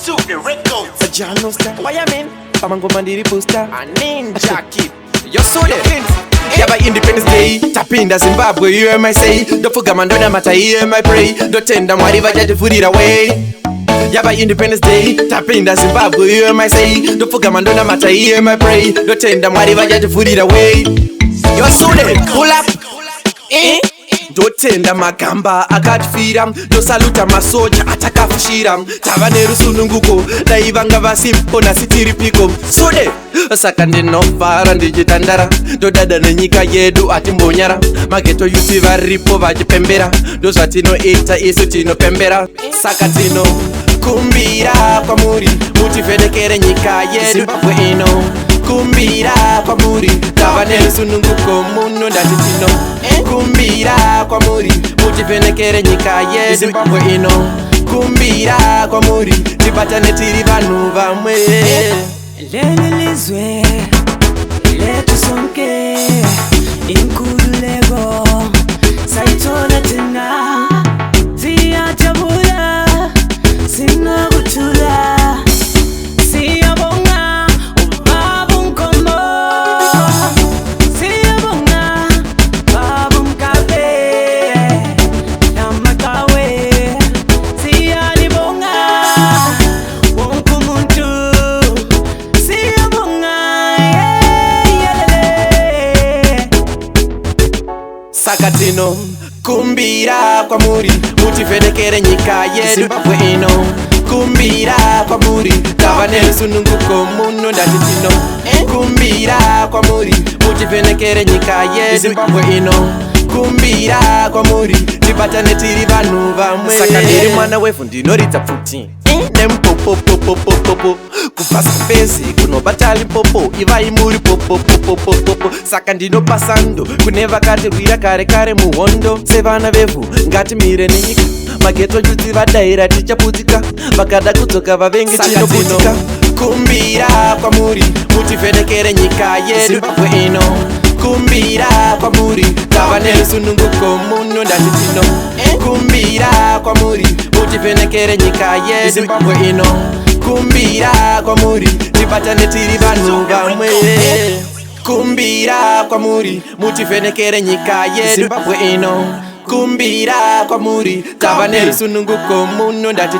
Sugar Records. A Jano star. Why I mean? Pamango mandiri poster. A ninja kid. You're so there. Yeah, by Independence Day, Tapinda Zimbabwe, you hear my say. Don't forget man, don't matter, you hear my pray. Don't tend them, whatever, just put it away. Yeah, by Independence Day, Tapinda Zimbabwe, you hear my say. Don't forget man, don't matter, you hear my pray. Don't tend them, whatever, just put it away. You're so there. Pull up. Ndotenda magamba akatfira, ndosaluta masoja atakafushira. Tava nerusununguko dai vanga vasimpo nasi tiripiko. Sode saka ndinovhara ndichitandara, ndodada nenyika yedu atimbonyara. Mageto yuti varipo vachipembera, ndozvatinoita isu tinopembera. Saka tinokumbira kwamuri mutivhenekere nyika yedu Zimbabwe ino. Kumbira kwamuri tava nerusununguko muno ndati kumbira kwamuri mutivhenekere nyika yedu Zimbabwe ino. Kumbira kwamuri tibatane tiri vanhu vamwe. Lelizwe letu sonke inkululeko sayithola thina siyajabula singakuthula siyabonga ubaba unkomo siyabonga baba umkabe namakawe siyalibonga wonke umuntu. Saka tinokumbira kwamuri mutivhenekere nyika yedu Zimbabwe ino. Kumbira kwamuri tava nerusununguko muno ndati kumbira kwamuri mutivhenekere nyika yedu Zimbabwe ino. Kumbira kwamuri tibatane tiri vanhu vamwe. Saka ndiri mwana wevhu ndinoridza pfuti nempopopopopopopo kubva Zambezi kunobata Limpopo ivai muri popopopopopo. Saka ndinopa sando kune vakatirwira kare kare muhondo. Sevana vevhu ngatimire nenyika, mageto juti vadaira tichaputika, vakada kudzoka vavengi tinoputika. Kumbira kwamuri mutivhenekere nyika yedu Zimbabwe ino. Kumbira kwamuri tava nerusununguko muno ndati kumbira kwamuri mutivhenekere nyika yedu Zimbabwe ino. Kumbira kwamuri tibatane tiri vanhu vamwe. Kumbira kwamuri mutivhenekere nyika yedu Zimbabwe ino. Kumbira kwamuri tava nerusununguko muno ndati